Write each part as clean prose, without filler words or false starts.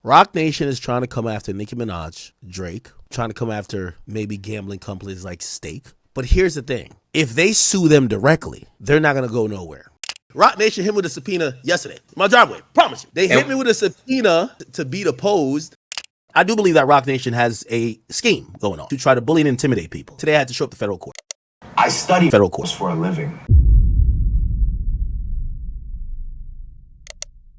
Roc Nation is trying to come after Nicki Minaj, Drake, trying to come after maybe gambling companies like Stake. But here's the thing. If they sue them directly, they're not going to go nowhere. Roc Nation hit me with a subpoena yesterday. My driveway, promise you. They hit me with a subpoena to be deposed. I do believe that Roc Nation has a scheme going on to try to bully and intimidate people. Today I had to show up to federal court. I study federal court for a living.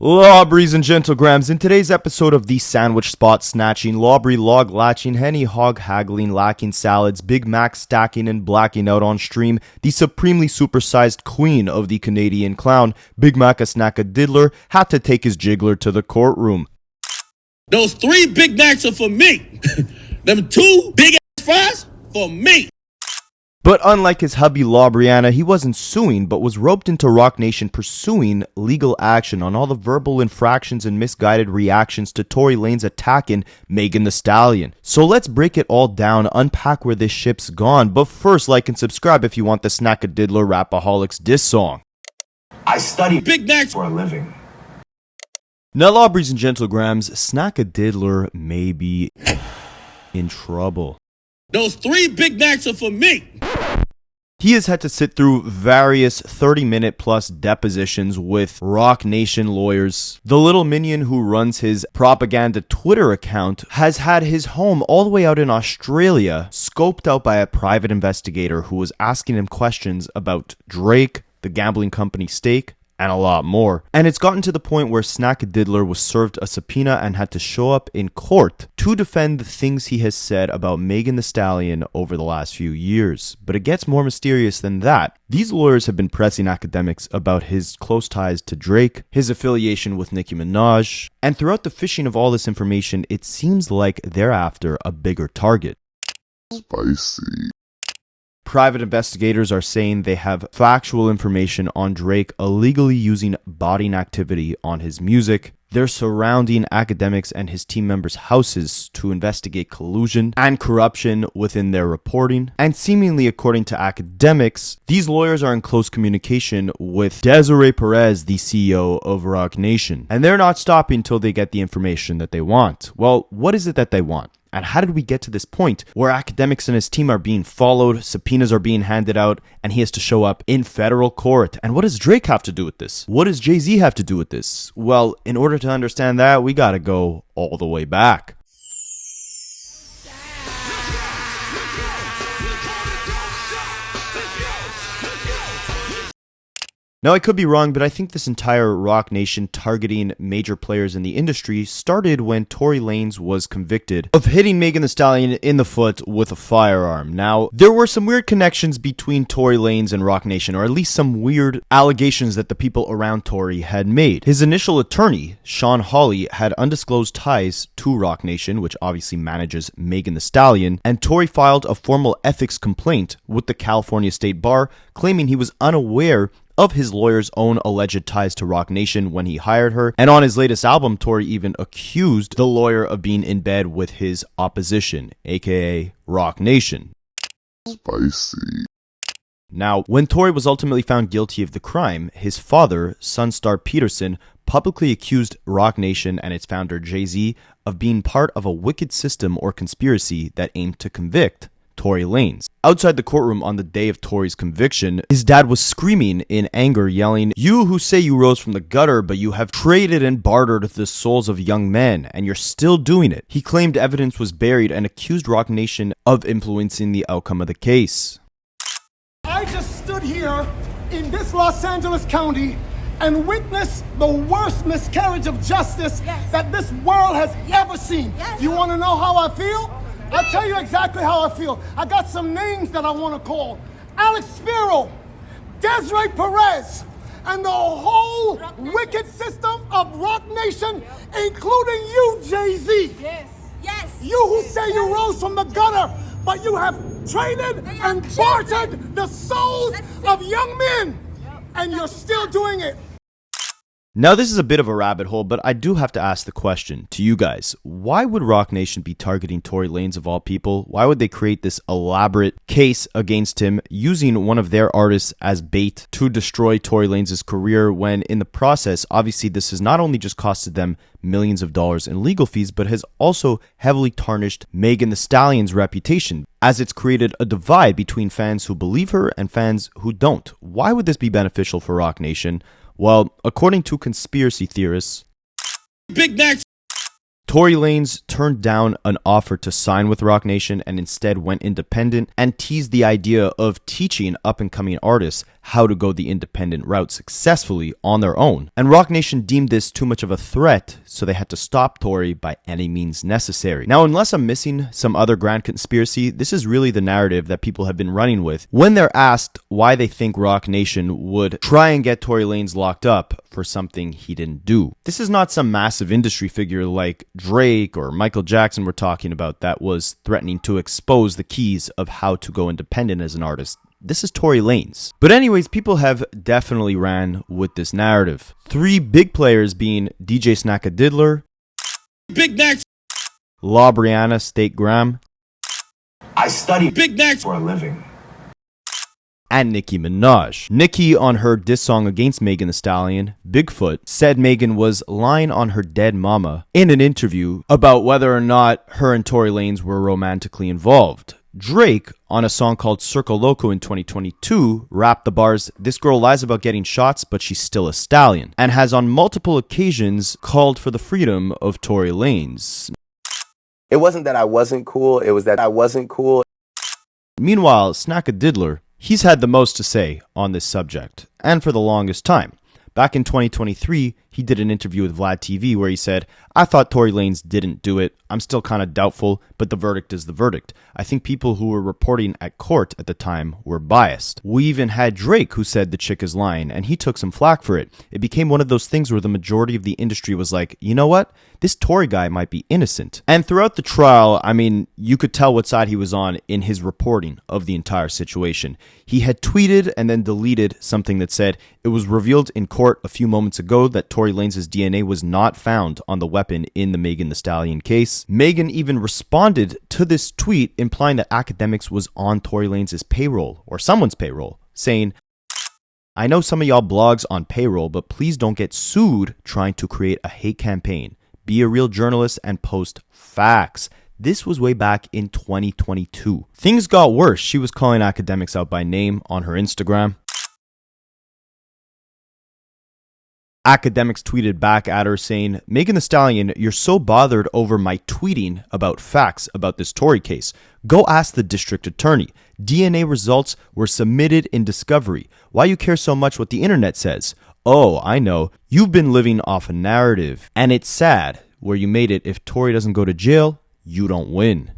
Lawbreeze and Gentlegrams, in today's episode of the Sandwich Spot Snatching, Lawbree Log Latching, Henny Hog Haggling, Lacking Salads, Big Mac Stacking and Blacking Out on stream, the supremely supersized queen of the Canadian clown, Big Mac a Snackadiddler, had to take his jiggler to the courtroom. Those 3 Big Macs are for me. Them 2 big ass fries for me. But unlike his hubby Lawbriana, he wasn't suing, but was roped into Roc Nation pursuing legal action on all the verbal infractions and misguided reactions to Tory Lanez attacking Megan Thee Stallion. So let's break it all down, unpack where this ship's gone, but first like and subscribe if you want the Snackadiddler Rapaholics diss song. I study Big Macs for a living. Now Lawbreeze and Gentlegrams, Snackadiddler may be in trouble. Those 3 Big Macs are for me. He has had to sit through various 30-minute plus depositions with Roc Nation lawyers. The little minion who runs his propaganda Twitter account has had his home all the way out in Australia scoped out by a private investigator who was asking him questions about Drake, the gambling company Stake, and a lot more. And it's gotten to the point where Snackadiddler was served a subpoena and had to show up in court to defend the things he has said about Megan Thee Stallion over the last few years. But it gets more mysterious than that. These lawyers have been pressing Akademiks about his close ties to Drake, his affiliation with Nicki Minaj, and throughout the fishing of all this information, it seems like they're after a bigger target. Spicy. Private investigators are saying they have factual information on Drake illegally using botting activity on his music. They're surrounding Akademiks and his team members' houses to investigate collusion and corruption within their reporting. And seemingly, according to Akademiks, these lawyers are in close communication with Desiree Perez, the CEO of Roc Nation. And they're not stopping until they get the information that they want. Well, what is it that they want? And how did we get to this point where Akademiks and his team are being followed, subpoenas are being handed out, and he has to show up in federal court? And what does Drake have to do with this? What does Jay-Z have to do with this? Well, in order to understand that, we gotta go all the way back. Now, I could be wrong, but I think this entire Roc Nation targeting major players in the industry started when Tory Lanez was convicted of hitting Megan Thee Stallion in the foot with a firearm. Now, there were some weird connections between Tory Lanez and Roc Nation, or at least some weird allegations that the people around Tory had made. His initial attorney, Sean Hawley, had undisclosed ties to Roc Nation, which obviously manages Megan Thee Stallion, and Tory filed a formal ethics complaint with the California State Bar, claiming he was unaware of his lawyer's own alleged ties to Roc Nation when he hired her. And on his latest album, Tory even accused the lawyer of being in bed with his opposition, aka Roc Nation. Spicy. Now, when Tory was ultimately found guilty of the crime, his father, Sunstar Peterson, publicly accused Roc Nation and its founder Jay-Z of being part of a wicked system or conspiracy that aimed to convict Tory Lanez. Outside the courtroom on the day of Tory's conviction, his dad was screaming in anger, yelling, "You who say you rose from the gutter, but you have traded and bartered the souls of young men, and you're still doing it." He claimed evidence was buried and accused Roc Nation of influencing the outcome of the case. I just stood here in this Los Angeles County and witnessed the worst miscarriage of justice that this world has ever seen. You want to know how I feel? I'll tell you exactly how I feel. I got some names that I want to call. Alex Spiro, Desiree Perez, and the whole wicked system of Roc Nation, including you, Jay-Z. Yes. You who say you rose from the gutter, but you have traded and bartered the souls of young men, and you're still doing it. Now, this is a bit of a rabbit hole, but I do have to ask the question to you guys. Why would Roc Nation be targeting Tory Lanez of all people? Why would they create this elaborate case against him using one of their artists as bait to destroy Tory Lanez's career when in the process, obviously this has not only just costed them millions of dollars in legal fees, but has also heavily tarnished Megan Thee Stallion's reputation, as it's created a divide between fans who believe her and fans who don't. Why would this be beneficial for Roc Nation? Well, according to conspiracy theorists, Big Macs. Tory Lanez turned down an offer to sign with Roc Nation and instead went independent and teased the idea of teaching up-and-coming artists how to go the independent route successfully on their own. And Roc Nation deemed this too much of a threat, so they had to stop Tory by any means necessary. Now, unless I'm missing some other grand conspiracy, this is really the narrative that people have been running with when they're asked why they think Roc Nation would try and get Tory Lanez locked up for something he didn't do. This is not some massive industry figure like Drake or Michael Jackson we're talking about that was threatening to expose the keys of how to go independent as an artist. This is Tory Lanez. But anyways, people have definitely ran with this narrative. Three big players being DJ Snackadidler, Big Macs. La Brianna State Graham, I study Big Macs. for a living. and Nicki Minaj. Nicki, on her diss song against Megan Thee Stallion, Bigfoot, said Megan was lying on her dead mama in an interview about whether or not her and Tory Lanez were romantically involved. Drake, on a song called Circle Loco in 2022, rapped the bars, "This girl lies about getting shots, but she's still a stallion," and has on multiple occasions called for the freedom of Tory Lanez. It wasn't that I wasn't cool, it was that I wasn't cool. Meanwhile, Snackadidler, he's had the most to say on this subject, and for the longest time. Back in 2023, he did an interview with Vlad TV where he said, "I thought Tory Lanez didn't do it. I'm still kind of doubtful, but the verdict is the verdict. I think people who were reporting at court at the time were biased." We even had Drake who said the chick is lying, and he took some flack for it. It became one of those things where the majority of the industry was like, you know what? This Tory guy might be innocent. And throughout the trial, I mean, you could tell what side he was on in his reporting of the entire situation. He had tweeted and then deleted something that said, "It was revealed in court a few moments ago that Tory Lanez's DNA was not found on the weapon in the Megan Thee Stallion case." Megan even responded to this tweet implying that Akademiks was on Tory Lanez's payroll, or someone's payroll, saying, "I know some of y'all blogs on payroll, but please don't get sued trying to create a hate campaign. Be a real journalist and post facts." This was way back in 2022. Things got worse. She was calling Akademiks out by name on her Instagram. Akademiks tweeted back at her saying, "Megan Thee Stallion, you're so bothered over my tweeting about facts about this Tory case. Go ask the district attorney. DNA results were submitted in discovery. Why you care so much what the internet says? Oh, I know. You've been living off a narrative. And it's sad where you made it. If Tory doesn't go to jail, you don't win."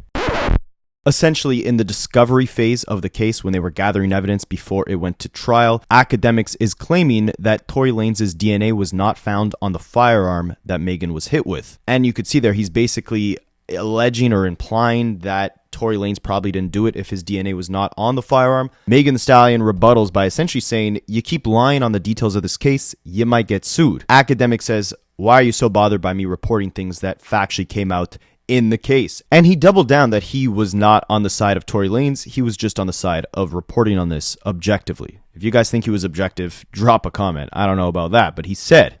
Essentially, in the discovery phase of the case, when they were gathering evidence before it went to trial, Akademiks is claiming that Tory Lanez's DNA was not found on the firearm that Megan was hit with. And you could see there, he's basically alleging or implying that Tory Lanez probably didn't do it if his DNA was not on the firearm. Megan Thee Stallion rebuttals by essentially saying, "You keep lying on the details of this case, you might get sued." Akademiks says, "Why are you so bothered by me reporting things that factually came out in the case?" And he doubled down that he was not on the side of Tory Lanez, he was just on the side of reporting on this objectively. If you guys think he was objective, drop a comment. I don't know about that, but he said,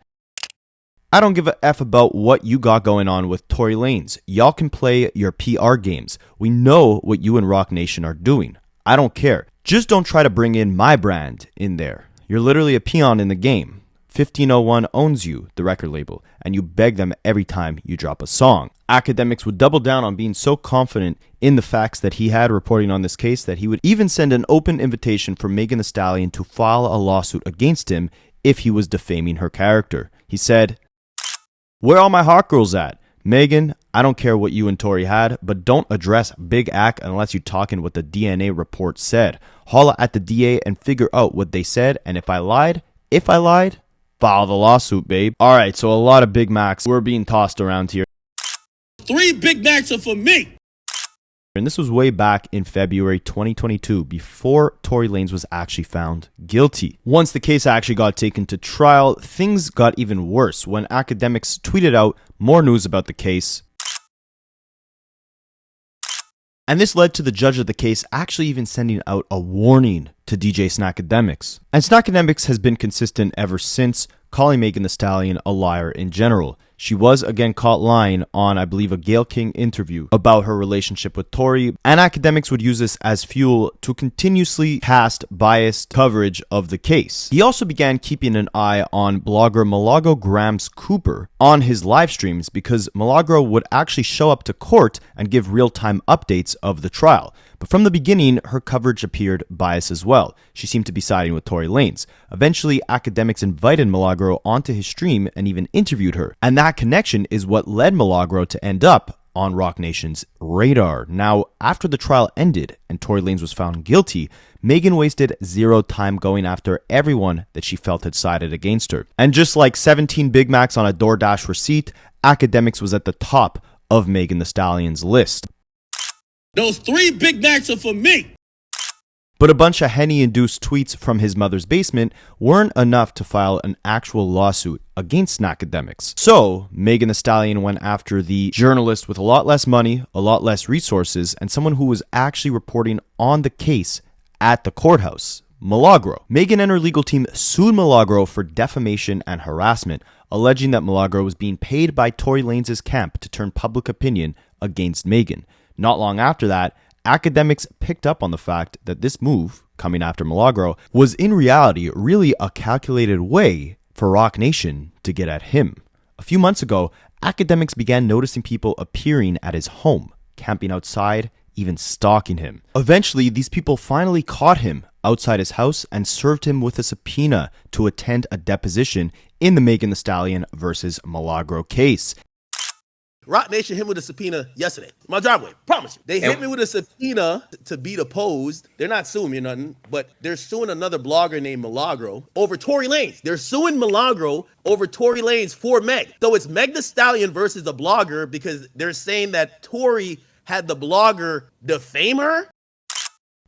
"I don't give a F about what you got going on with Tory Lanez. Y'all can play your PR games. We know what you and Roc Nation are doing. I don't care. Just don't try to bring in my brand in there. You're literally a peon in the game. 1501 owns you, the record label, and you beg them every time you drop a song." Akademiks would double down on being so confident in the facts that he had reporting on this case that he would even send an open invitation for Megan Thee Stallion to file a lawsuit against him if he was defaming her character. He said, "Where all my hot girls at? Megan, I don't care what you and Tory had, but don't address Big Ak unless you're talking what the DNA report said. Holla at the DA and figure out what they said, and if I lied, file the lawsuit, babe." All right, so a lot of Big Macs were being tossed around here. 3 Big Macs are for me. And this was way back in February 2022, before Tory Lanez was actually found guilty. Once the case actually got taken to trial, things got even worse when Akademiks tweeted out more news about the case. And this led to the judge of the case actually even sending out a warning to DJ Snackademics. And Snackademics has been consistent ever since, calling Megan Thee Stallion a liar in general. She was again caught lying on, I believe, a Gayle King interview about her relationship with Tory, and Akademiks would use this as fuel to continuously cast biased coverage of the case. He also began keeping an eye on blogger Milagro Grams Cooper on his live streams because Milagro would actually show up to court and give real-time updates of the trial. But from the beginning, her coverage appeared biased as well. She seemed to be siding with Tory Lanez. Eventually, Akademiks invited Milagro onto his stream and even interviewed her. And that connection is what led Milagro to end up on Roc Nation's radar. Now, after the trial ended and Tory Lanez was found guilty, Megan wasted zero time going after everyone that she felt had sided against her. And just like 17 Big Macs on a DoorDash receipt, Akademiks was at the top of Megan Thee Stallion's list. Those 3 Big Macs are for me. But a bunch of Henny-induced tweets from his mother's basement weren't enough to file an actual lawsuit against Snackademics. So, Megan Thee Stallion went after the journalist with a lot less money, a lot less resources, and someone who was actually reporting on the case at the courthouse, Milagro. Megan and her legal team sued Milagro for defamation and harassment, alleging that Milagro was being paid by Tory Lanez's camp to turn public opinion against Megan. Not long after that, Akademiks picked up on the fact that this move, coming after Milagro, was in reality really a calculated way for Roc Nation to get at him. A few months ago, Akademiks began noticing people appearing at his home, camping outside, even stalking him. Eventually, these people finally caught him outside his house and served him with a subpoena to attend a deposition in the Megan Thee Stallion versus Milagro case. Roc Nation hit me with a subpoena yesterday. My driveway, promise you. They hit me with a subpoena to be deposed. They're not suing me or nothing, but they're suing another blogger named Milagro over Tory Lanez. They're suing Milagro over Tory Lanez for Meg. So it's Meg Thee Stallion versus the blogger because they're saying that Tory had the blogger defame her.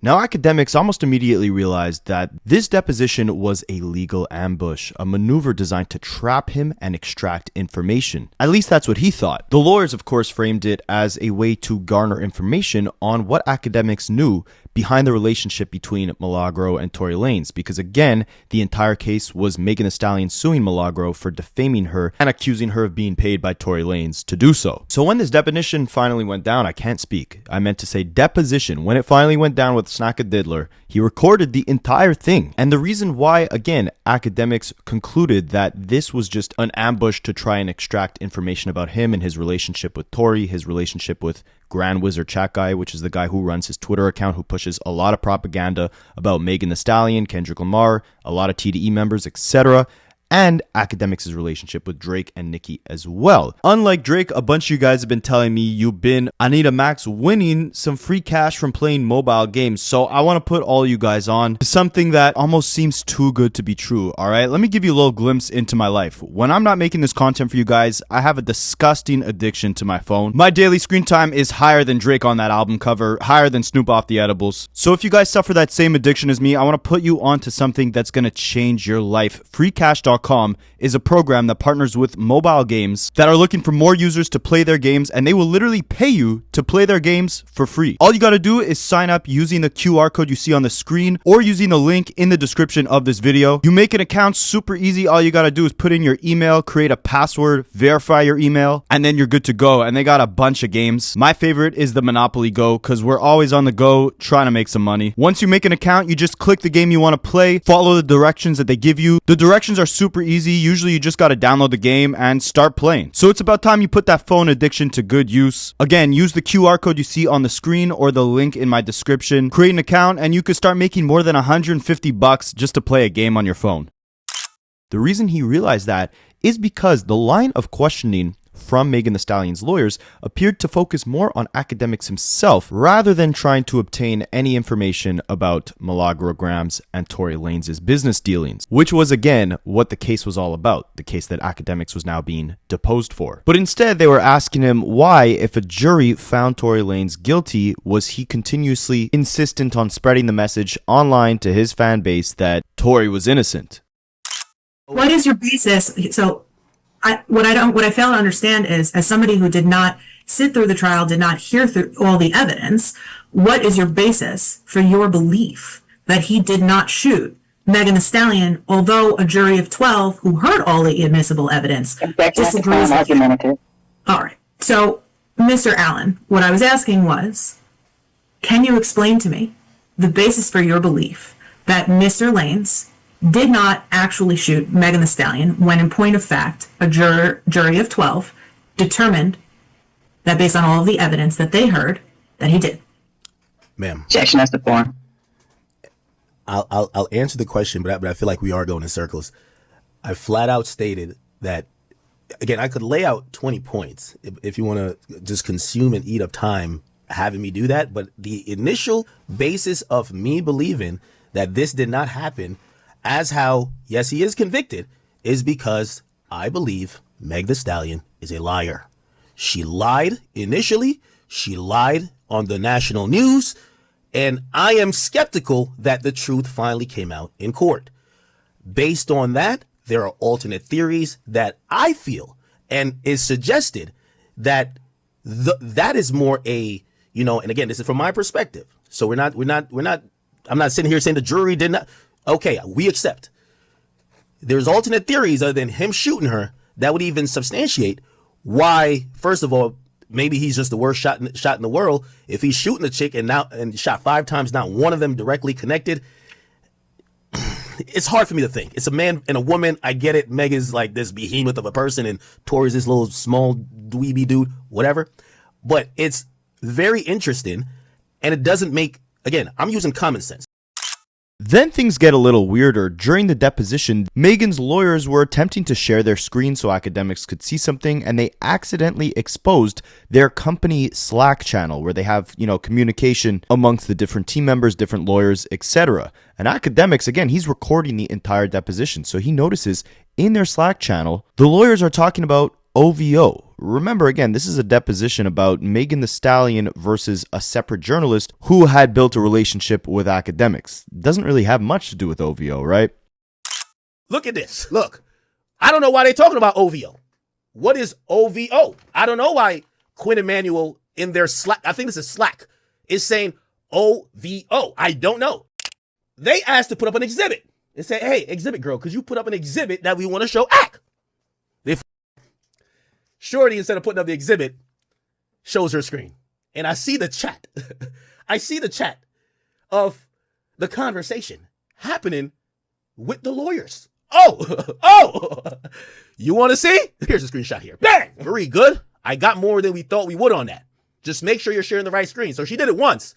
Now, Akademiks almost immediately realized that this deposition was a legal ambush, a maneuver designed to trap him and extract information. At least that's what he thought. The lawyers, of course, framed it as a way to garner information on what Akademiks knew behind the relationship between Milagro and Tory Lanez, because again, the entire case was Megan Thee Stallion suing Milagro for defaming her and accusing her of being paid by Tory Lanez to do so. So when this deposition finally went down, I can't speak. I meant to say deposition. When it finally went down with Snackadiddler, he recorded the entire thing. And the reason why, again, Akademiks concluded that this was just an ambush to try and extract information about him and his relationship with Tory, his relationship with Grand Wizard Chat Guy, which is the guy who runs his Twitter account, who pushes a lot of propaganda about Megan Thee Stallion, Kendrick Lamar, a lot of TDE members, etc., and Akademiks' relationship with Drake and Nicki as well. Unlike Drake, a bunch of you guys have been telling me you've been Anita Max winning some free cash from playing mobile games. So I want to put all you guys on to something that almost seems too good to be true. All right, let me give you a little glimpse into my life. When I'm not making this content for you guys, I have a disgusting addiction to my phone. My daily screen time is higher than Drake on that album cover, higher than Snoop off the edibles. So if you guys suffer that same addiction as me, I want to put you onto something that's going to change your life. FreeCash.com is a program that partners with mobile games that are looking for more users to play their games, and they will literally pay you to play their games for free. All you got to do is sign up using the QR code you see on the screen or using the link in the description of this video. You make an account super easy. All you got to do is put in your email, create a password, verify your email, and then you're good to go. And they got a bunch of games. My favorite is the Monopoly Go because we're always on the go trying to make some money. Once you make an account, you just click the game you want to play, follow the directions that they give you. The directions are super easy. Usually you just got to download the game and start playing. So it's about time you put that phone addiction to good use. Again, use the QR code you see on the screen or the link in my description. Create an account and you could start making more than $150 just to play a game on your phone. The reason he realized that is because the line of questioning from Megan Thee Stallion's lawyers appeared to focus more on Akademiks himself rather than trying to obtain any information about Milagro and Tory Lanez' business dealings, which was again what the case was all about, the case that Akademiks was now being deposed for. But instead they were asking him why, if a jury found Tory Lanez guilty, was he continuously insistent on spreading the message online to his fan base that Tory was innocent. What is your basis? So what I fail to understand is, as somebody who did not sit through the trial, did not hear through all the evidence, what is your basis for your belief that he did not shoot Megan Thee Stallion, although a jury of 12 who heard all the admissible evidence disagrees with you? All right. So, Mr. Allen, what I was asking was, can you explain to me the basis for your belief that Mr. Lanez did not actually shoot Megan Thee Stallion when, in point of fact, a jury of 12 determined that, based on all of the evidence that they heard, that he did? Ma'am. Objection as to form. I'll answer the question, but I feel like we are going in circles. I flat out stated that, again, I could lay out 20 points if you want to just consume and eat up time having me do that. But the initial basis of me believing that this did not happen, as how, yes, he is convicted, is because I believe Meg Thee Stallion is a liar. She lied initially. She lied on the national news. And I am skeptical that the truth finally came out in court. Based on that, there are alternate theories that I feel and is suggested that that is more a, and again, this is from my perspective. So I'm not sitting here saying the jury did not. Okay, we accept. There's alternate theories other than him shooting her that would even substantiate why, first of all, maybe he's just the worst shot in the world. If he's shooting a chick and shot 5 times, not one of them directly connected, it's hard for me to think. It's a man and a woman. I get it. Meg is like this behemoth of a person and Tory's this little small dweeby dude, whatever. But it's very interesting, and it doesn't make, again, I'm using common sense. Then things get a little weirder. During the deposition, Megan's lawyers were attempting to share their screen so Akademiks could see something, and they accidentally exposed their company Slack channel where they have, communication amongst the different team members, different lawyers, etc. And Akademiks, again, he's recording the entire deposition, so he notices in their Slack channel, the lawyers are talking about OVO. Remember, again, this is a deposition about Megan Thee Stallion versus a separate journalist who had built a relationship with Akademiks. Doesn't really have much to do with OVO, right? Look at this. Look, I don't know why they're talking about OVO. What is OVO? I don't know why Quinn Emanuel in their Slack, I think this is Slack, is saying OVO. I don't know. They asked to put up an exhibit. They say, hey, exhibit girl, could you put up an exhibit that we want to show Ak? Shorty, instead of putting up the exhibit, shows her screen. And I see the chat. I see the chat of the conversation happening with the lawyers. Oh, you want to see? Here's a screenshot here. Bang! Very good. I got more than we thought we would on that. Just make sure you're sharing the right screen. So she did it once.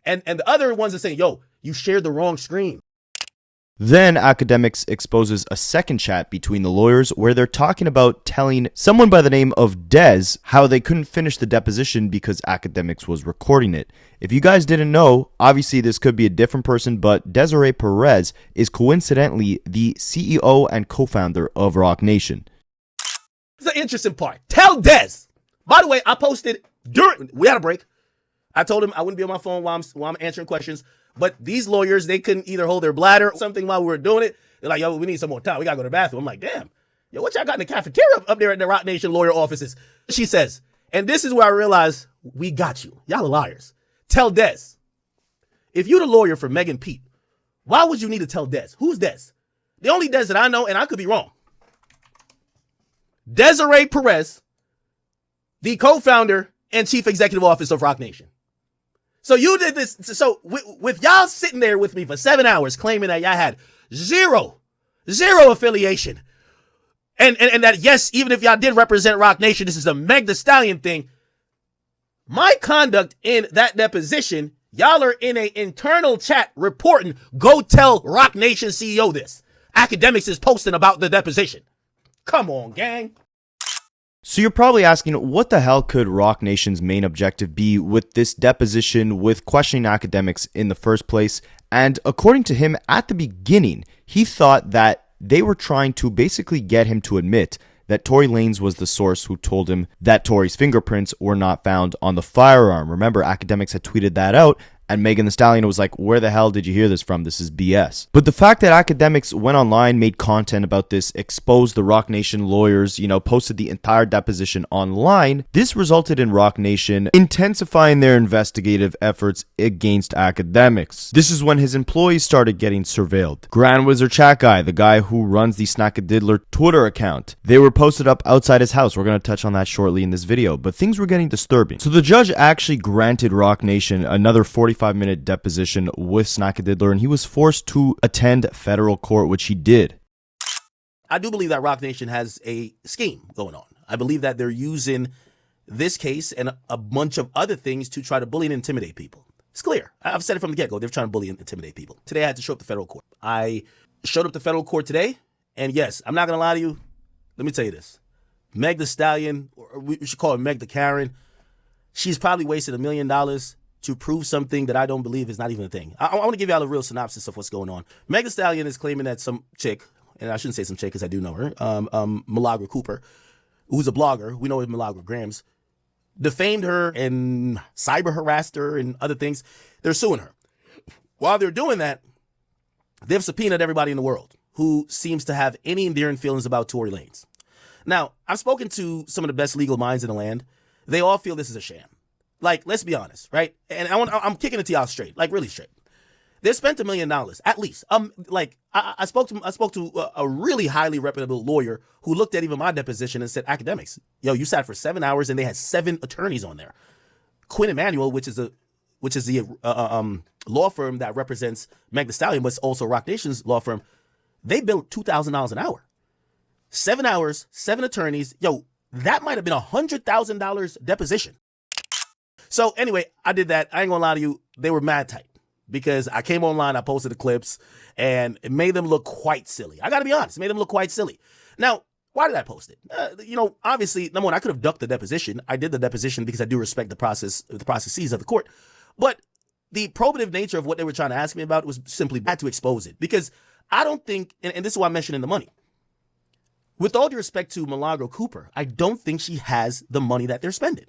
And the other ones are saying, yo, you shared the wrong screen. Then Akademiks exposes a second chat between the lawyers where they're talking about telling someone by the name of Dez how they couldn't finish the deposition because Akademiks was recording it. If you guys didn't know, obviously this could be a different person, but Desiree Perez is coincidentally the CEO and co-founder of Roc Nation. It's an interesting part. Tell Dez. By the way, I posted we had a break. I told him I wouldn't be on my phone while I'm answering questions. But these lawyers, they couldn't either hold their bladder or something while we were doing it. They're like, yo, we need some more time. We got to go to the bathroom. I'm like, damn. Yo, what y'all got in the cafeteria up there at the Roc Nation lawyer offices? She says, and this is where I realized we got you. Y'all are liars. Tell Dez. If you're the lawyer for Megan Pete, why would you need to tell Dez? Who's Dez? The only Dez that I know, and I could be wrong. Desiree Perez, the co-founder and chief executive officer of Roc Nation. So you did this. So with y'all sitting there with me for 7 hours claiming that y'all had zero affiliation. And that, yes, even if y'all did represent Roc Nation, this is a Meg Thee Stallion thing. My conduct in that deposition, y'all are in an internal chat reporting, go tell Roc Nation CEO this. Akademiks is posting about the deposition. Come on, gang. So you're probably asking, what the hell could Roc Nation's main objective be with this deposition, with questioning Akademiks in the first place? And according to him, at the beginning, he thought that they were trying to basically get him to admit that Tory Lanez was the source who told him that Tory's fingerprints were not found on the firearm. Remember, Akademiks had tweeted that out, and Megan Thee Stallion was like, where the hell did you hear this from? This is BS. But the fact that Akademiks went online, made content about this, exposed the Roc Nation lawyers, posted the entire deposition online, this resulted in Roc Nation intensifying their investigative efforts against Akademiks. This is when his employees started getting surveilled. Grand Wizard Chat Guy, the guy who runs the Snackadiddler Twitter account, they were posted up outside his house. We're going to touch on that shortly in this video, but things were getting disturbing. So the judge actually granted Roc Nation another 45-minute deposition with Snackadiddler, and he was forced to attend federal court, which he did. I do believe that Roc Nation has a scheme going on. I believe that they're using this case and a bunch of other things to try to bully and intimidate people. It's clear. I've said it from the get-go. They're trying to bully and intimidate people. Today I had to show up to federal court. I showed up to federal court today, and yes, I'm not going to lie to you. Let me tell you this. Meg Thee Stallion, or we should call her Meg the Karen, she's probably wasted $1 million to prove something that I don't believe is not even a thing. I want to give y'all a real synopsis of what's going on. Meg Thee Stallion is claiming that some chick, and I shouldn't say some chick because I do know her, Milagro Cooper, who's a blogger, we know her Milagro Grams, defamed her and cyber harassed her and other things. They're suing her. While they're doing that, they've subpoenaed everybody in the world who seems to have any endearing feelings about Tory Lanez. Now, I've spoken to some of the best legal minds in the land. They all feel this is a sham. Like, let's be honest, right? And I'm kicking it to y'all straight, like really straight. They spent $1 million at least. I spoke to a really highly reputable lawyer who looked at even my deposition and said, Akademiks, you sat for 7 hours and they had 7 attorneys on there. Quinn Emanuel, which is the law firm that represents Meg Thee Stallion, but it's also Roc Nation's law firm. They billed $2,000 an hour. 7 hours, 7 attorneys. That might have been $100,000 deposition. So anyway, I did that. I ain't gonna lie to you. They were mad tight because I came online, I posted the clips, and it made them look quite silly. I gotta be honest, it made them look quite silly. Now, why did I post it? Obviously, number one, I could have ducked the deposition. I did the deposition because I do respect the processes of the court. But the probative nature of what they were trying to ask me about was simply bad to expose it. Because I don't think, and this is why I'm mentioning the money. With all due respect to Milagro Cooper, I don't think she has the money that they're spending.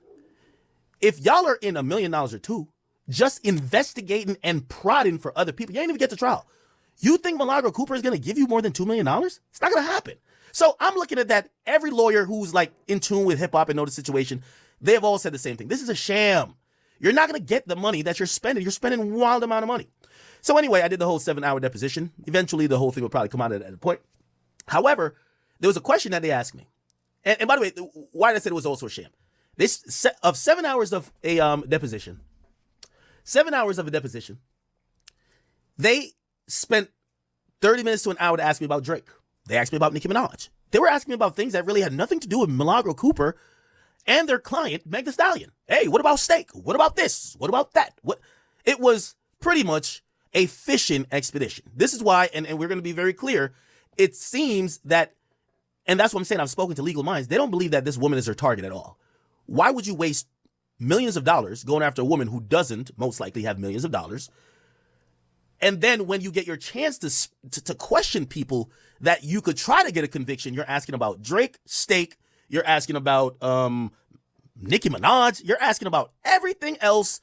If y'all are in $1 million or two, just investigating and prodding for other people, you ain't even get to trial. You think Milagro Cooper is going to give you more than $2 million? It's not going to happen. So I'm looking at that. Every lawyer who's like in tune with hip hop and know the situation, they have all said the same thing. This is a sham. You're not going to get the money that you're spending. You're spending a wild amount of money. So anyway, I did the whole 7-hour deposition. Eventually, the whole thing would probably come out at a point. However, there was a question that they asked me. And by the way, why did I say it was also a sham? This of 7 hours of a deposition, 7 hours of a deposition, they spent 30 minutes to an hour to ask me about Drake. They asked me about Nicki Minaj. They were asking me about things that really had nothing to do with Milagro Cooper and their client, Meg Thee Stallion. Hey, what about steak? What about this? What about that? It was pretty much a fishing expedition. This is why, and we're going to be very clear, it seems that, and that's what I'm saying, I've spoken to legal minds, they don't believe that this woman is their target at all. Why would you waste millions of dollars going after a woman who doesn't most likely have millions of dollars? And then when you get your chance to question people that you could try to get a conviction, you're asking about Drake, steak, you're asking about Nicki Minaj, you're asking about everything else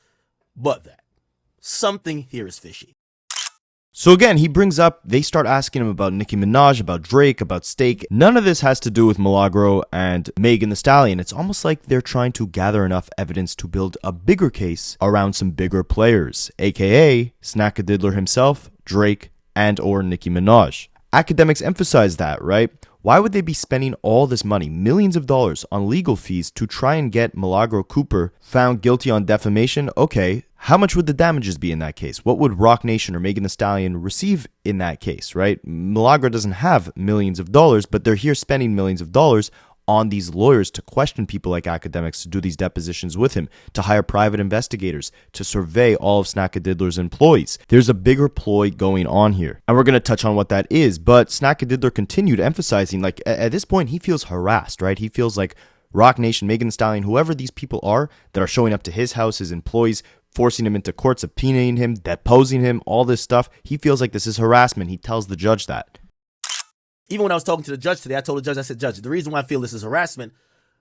but that. Something here is fishy. So again, he brings up, they start asking him about Nicki Minaj, about Drake, about steak. None of this has to do with Milagro and Megan Thee Stallion. It's almost like they're trying to gather enough evidence to build a bigger case around some bigger players, aka Snackadiddler himself, Drake, and or Nicki Minaj. Akademiks emphasize that, right? Why would they be spending all this money, millions of dollars, on legal fees to try and get Milagro Cooper found guilty on defamation? Okay, how much would the damages be in that case? What would Roc Nation or Megan Thee Stallion receive in that case, right? Milagro doesn't have millions of dollars, but they're here spending millions of dollars on these lawyers to question people like Akademiks, to do these depositions with him, to hire private investigators, to survey all of Snackadiddler's employees. There's a bigger ploy going on here, and we're going to touch on what that is, but Snackadiddler continued emphasizing, like, at this point, he feels harassed, right? He feels like Roc Nation, Megan Thee Stallion, whoever these people are that are showing up to his house, his employees, forcing him into court, subpoenaing him, deposing him, all this stuff. He feels like this is harassment. He tells the judge that. Even when I was talking to the judge today, I told the judge, I said, Judge, the reason why I feel this is harassment,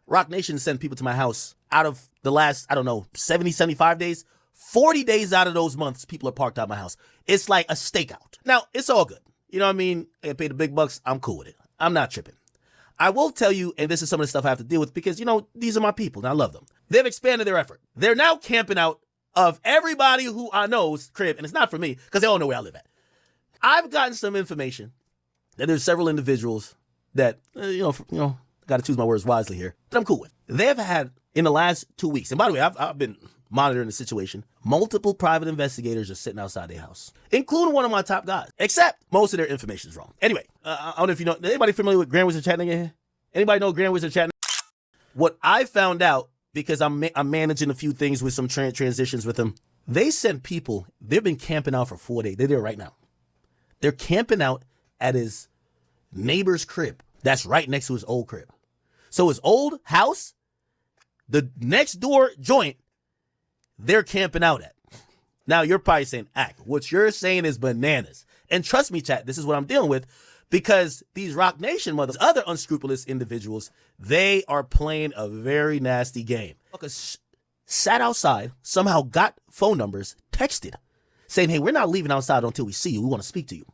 Roc Nation sent people to my house out of the last, 70, 75 days. 40 days out of those months, people are parked out my house. It's like a stakeout. Now, it's all good. You know what I mean? I pay the big bucks. I'm cool with it. I'm not tripping. I will tell you, and this is some of the stuff I have to deal with because, these are my people and I love them. They've expanded their effort. They're now camping out of everybody who I know's crib, and it's not for me because they all know where I live at. I've gotten some information that there's several individuals that, got to choose my words wisely here, that I'm cool with. They've had, in the last 2 weeks, and by the way, I've been monitoring the situation, multiple private investigators are sitting outside their house, including one of my top guys, except most of their information is wrong. Anyway, I don't know if you know, anybody familiar with Grand Wizard Chatting here? Anybody know Grand Wizard Chatting? What I found out, because I'm managing a few things with some transitions with them, they sent people, they've been camping out for 4 days. They're there right now. They're camping out at his neighbor's crib. That's right next to his old crib. So his old house, the next door joint, they're camping out at. Now you're probably saying, what you're saying is bananas. And trust me, chat, this is what I'm dealing with, because these Roc Nation mothers, other unscrupulous individuals, they are playing a very nasty game. Sat outside, somehow got phone numbers, texted, saying, hey, we're not leaving outside until we see you. We want to speak to you.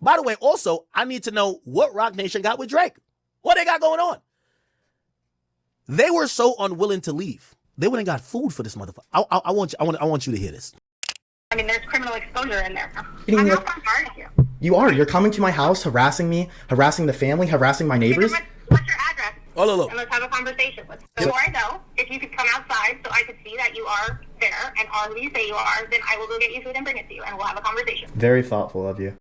By the way, also, I need to know what Roc Nation got with Drake. What they got going on? They were so unwilling to leave. They wouldn't got food for this motherfucker. I want you to hear this. I mean, there's criminal exposure in there. I'm not hard at you. You are. You're coming to my house, harassing me, harassing the family, harassing my neighbors. What's your address? Oh, look. And let's have a conversation. Before I go, if you could come outside so I could see that you are there and are who you say you are, then I will go get you food and bring it to you, and we'll have a conversation. Very thoughtful of you.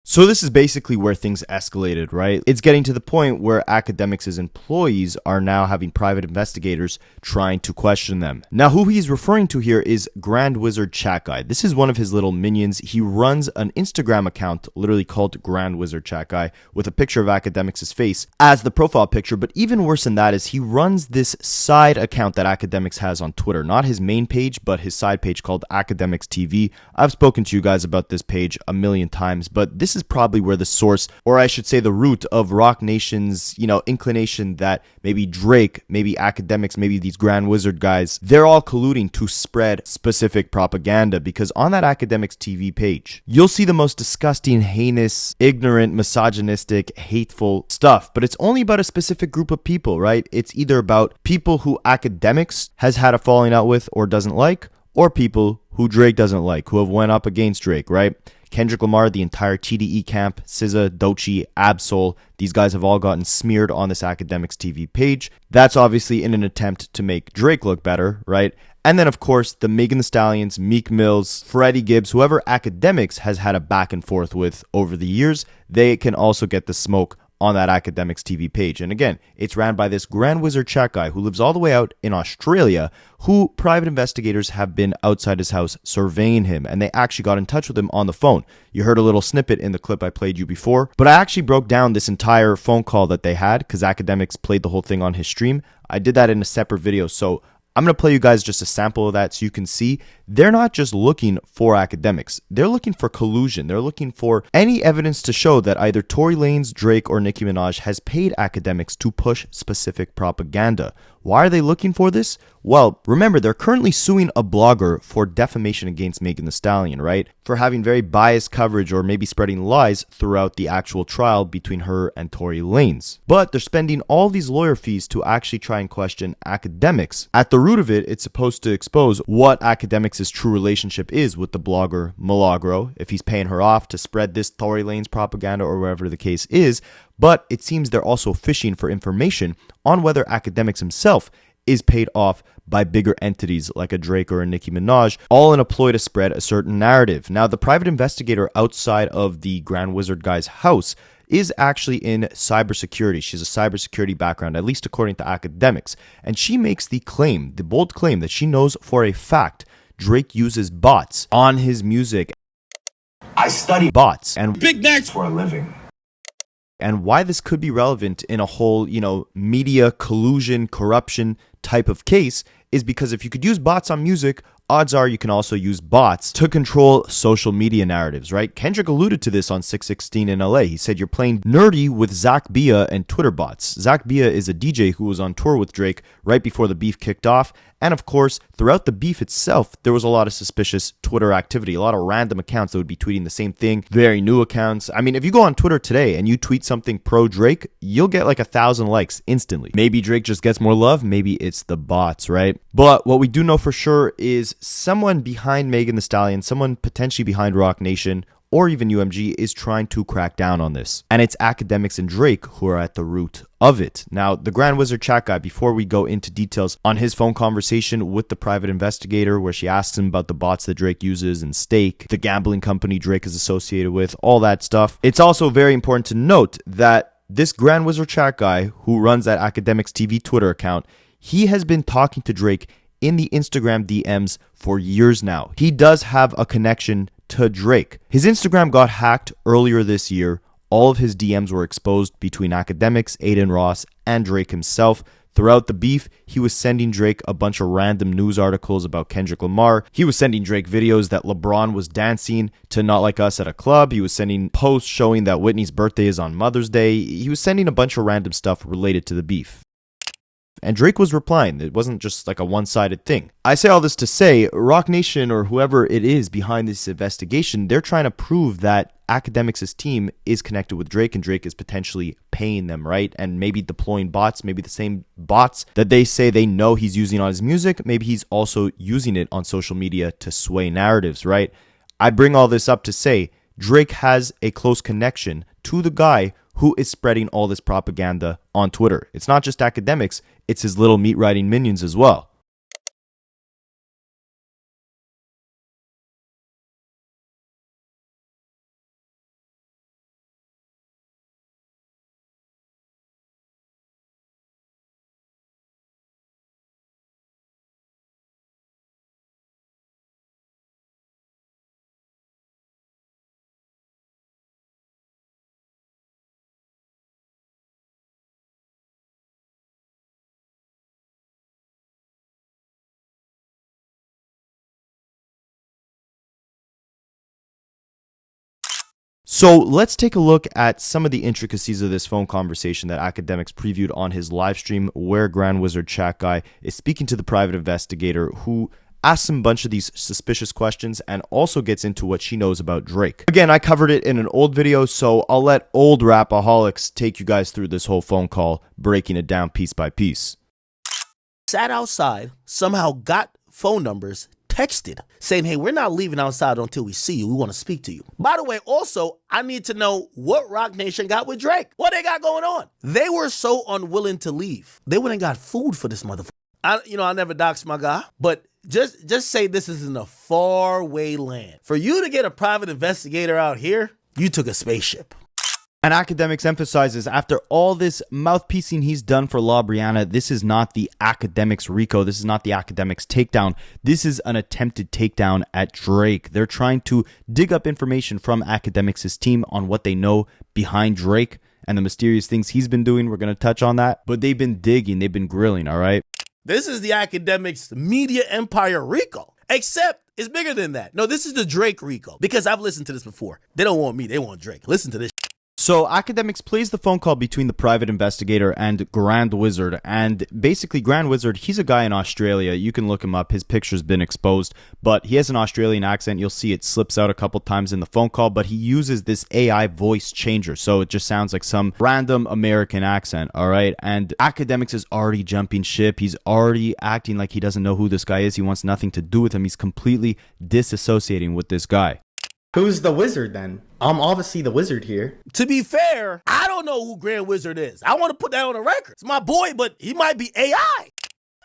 So this is basically where things escalated, right? It's getting to the point where Akademiks' employees are now having private investigators trying to question them. Now, who he's referring to here is Grand Wizard Chat Guy. This is one of his little minions. He runs an Instagram account literally called Grand Wizard Chat Guy with a picture of Akademiks' face as the profile picture. But even worse than that is he runs this side account that Akademiks has on Twitter. Not his main page, but his side page called Akademiks TV. I've spoken to you guys about this page a million times, but this is probably where the source, or I should say the root of Roc Nation's, inclination that maybe Drake, maybe Akademiks, maybe these Grand Wizard guys, they're all colluding to spread specific propaganda, because on that Akademiks TV page, you'll see the most disgusting, heinous, ignorant, misogynistic, hateful stuff, but it's only about a specific group of people, right? It's either about people who Akademiks has had a falling out with or doesn't like, or people who Drake doesn't like, who have went up against Drake, right? Kendrick Lamar, the entire TDE camp, SZA, Doechii, Absol, these guys have all gotten smeared on this Akademiks TV page. That's obviously in an attempt to make Drake look better, right? And then, of course, the Megan Thee Stallions, Meek Mills, Freddie Gibbs, whoever Akademiks has had a back and forth with over the years, they can also get the smoke on that Akademiks TV page. And again, it's ran by this Grand Wizard Chat Guy who lives all the way out in Australia, who private investigators have been outside his house surveying him, and they actually got in touch with him on the phone. You heard a little snippet in the clip I played you before, but I actually broke down this entire phone call that they had because Akademiks played the whole thing on his stream. I did that in a separate video, so I'm going to play you guys just a sample of that so you can see they're not just looking for Akademiks. They're looking for collusion. They're looking for any evidence to show that either Tory Lanez, Drake, or Nicki Minaj has paid Akademiks to push specific propaganda. Why are they looking for this? Well, remember, they're currently suing a blogger for defamation against Megan Thee Stallion, right? For having very biased coverage or maybe spreading lies throughout the actual trial between her and Tory Lanez. But they're spending all these lawyer fees to actually try and question Akademiks. At the root of it, it's supposed to expose what Akademiks' true relationship is with the blogger Milagro, if he's paying her off to spread this Tory Lanez propaganda or whatever the case is. But it seems they're also fishing for information on whether Akademiks himself is paid off by bigger entities like a Drake or a Nicki Minaj, all in a ploy to spread a certain narrative. Now, the private investigator outside of the Grand Wizard guy's house is actually in cybersecurity. She has a cybersecurity background, at least according to Akademiks. And she makes the claim, the bold claim, that she knows for a fact Drake uses bots on his music. I study Bots and Big Macs for a living. And why this could be relevant in a whole, media collusion, corruption type of case is because if you could use bots on music, odds are you can also use bots to control social media narratives, right? Kendrick alluded to this on 616 in LA. He said, you're playing nerdy with Zach Bia and Twitter bots. Zach Bia is a DJ who was on tour with Drake right before the beef kicked off. And of course, throughout the beef itself, there was a lot of suspicious Twitter activity, a lot of random accounts that would be tweeting the same thing, very new accounts. I mean, if you go on Twitter today and you tweet something pro Drake, you'll get like 1,000 likes instantly. Maybe Drake just gets more love, maybe it's the bots, right? But what we do know for sure is someone behind Megan Thee Stallion, someone potentially behind Roc Nation, or even UMG is trying to crack down on this. And it's Akademiks and Drake who are at the root of it. Now, the Grand Wizard chat guy, before we go into details on his phone conversation with the private investigator where she asks him about the bots that Drake uses and Stake, the gambling company Drake is associated with, all that stuff, it's also very important to note that this Grand Wizard chat guy who runs that Akademiks TV Twitter account, he has been talking to Drake in the Instagram DMs for years now. He does have a connection to Drake. His Instagram got hacked earlier this year. All of his DMs were exposed between Akademiks, Adin Ross, and Drake himself. Throughout the beef, he was sending Drake a bunch of random news articles about Kendrick Lamar. He was sending Drake videos that LeBron was dancing to Not Like Us at a club. He was sending posts showing that Whitney's birthday is on Mother's Day. He was sending a bunch of random stuff related to the beef. And Drake was replying. It wasn't just like a one-sided thing. I say all this to say, Roc Nation or whoever it is behind this investigation, they're trying to prove that Akademiks' team is connected with Drake and Drake is potentially paying them, right? And maybe deploying bots, maybe the same bots that they say they know he's using on his music, maybe he's also using it on social media to sway narratives, right? I bring all this up to say Drake has a close connection to the guy who is spreading all this propaganda on Twitter. It's not just Akademiks, it's his little meat-riding minions as well. So let's take a look at some of the intricacies of this phone conversation that Akademiks previewed on his live stream where Grand Wizard chat guy is speaking to the private investigator who asks him a bunch of these suspicious questions and also gets into what she knows about Drake. Again, I covered it in an old video, so I'll let old rapaholics take you guys through this whole phone call, breaking it down piece by piece. Sat outside, somehow got phone numbers, texted saying, hey, we're not leaving outside until we see you. We want to speak to you. By the way, also, I need to know what Roc Nation got with Drake. What they got going on? They were so unwilling to leave. They went and got food for this motherfucker. I never dox my guy, but just say this is in a faraway land. For you to get a private investigator out here, you took a spaceship. And Akademiks emphasizes after all this mouthpiecing he's done for La Brianna, this is not the Akademiks RICO. This is not the Akademiks takedown. This is an attempted takedown at Drake. They're trying to dig up information from Akademiks' team on what they know behind Drake and the mysterious things he's been doing. We're going to touch on that. But they've been digging. They've been grilling, all right? This is the Akademiks media empire RICO. Except it's bigger than that. No, this is the Drake RICO. Because I've listened to this before. They don't want me. They want Drake. Listen to this. So Akademiks plays the phone call between the private investigator and Grand Wizard, and basically Grand Wizard, he's a guy in Australia. You can look him up. His picture's been exposed, but he has an Australian accent. You'll see it slips out a couple times in the phone call, but he uses this AI voice changer, so it just sounds like some random American accent, all right? And Akademiks is already jumping ship. He's already acting like he doesn't know who this guy is. He wants nothing to do with him. He's completely disassociating with this guy. Who's the wizard then? I'm obviously the wizard here. To be fair, I don't know who Grand Wizard is. I want to put that on the record. It's my boy, but he might be AI.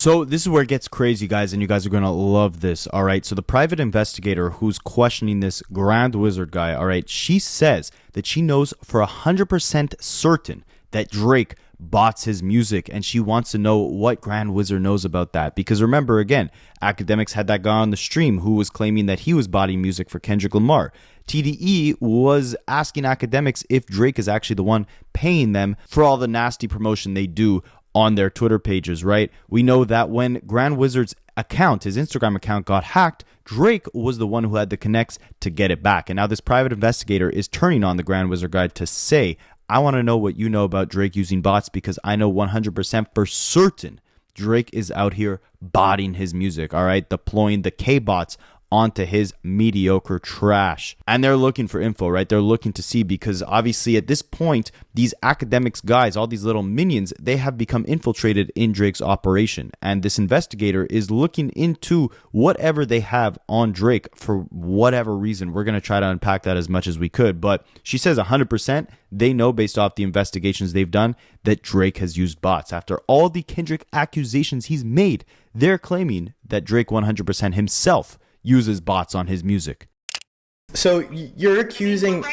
So this is where it gets crazy, guys, and you guys are going to love this, all right? So the private investigator who's questioning this Grand Wizard guy, all right, she says that she knows for 100% certain that Drake bots his music, and she wants to know what Grand Wizard knows about that. Because remember, again, Akademiks had that guy on the stream who was claiming that he was botting music for Kendrick Lamar. TDE was asking Akademiks if Drake is actually the one paying them for all the nasty promotion they do on their Twitter pages, right? We know that when Grand Wizard's account, his Instagram account, got hacked, Drake was the one who had the connects to get it back. And now this private investigator is turning on the Grand Wizard guy to say, I want to know what you know about Drake using bots, because I know 100% for certain Drake is out here botting his music, all right? Deploying the K-bots onto his mediocre trash. And they're looking for info, right? They're looking to see, because obviously at this point, these Akademiks guys, all these little minions, they have become infiltrated in Drake's operation. And this investigator is looking into whatever they have on Drake for whatever reason. We're going to try to unpack that as much as we could. But she says 100% they know, based off the investigations they've done, that Drake has used bots. After all the Kendrick accusations he's made, they're claiming that Drake 100% himself uses bots on his music. So you're accusing...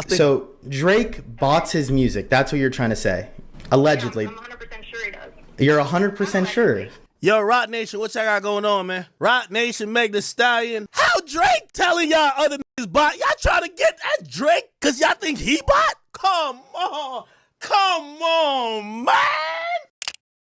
So Drake bots his music. That's what you're trying to say. Allegedly. I'm 100% sure he does. You're 100% sure. Yo, Rock Nation, what y'all got going on, man? Rock Nation, Meg the Stallion. How Drake telling y'all other niggas bot? Y'all trying to get at Drake because y'all think he bot? Come on, man.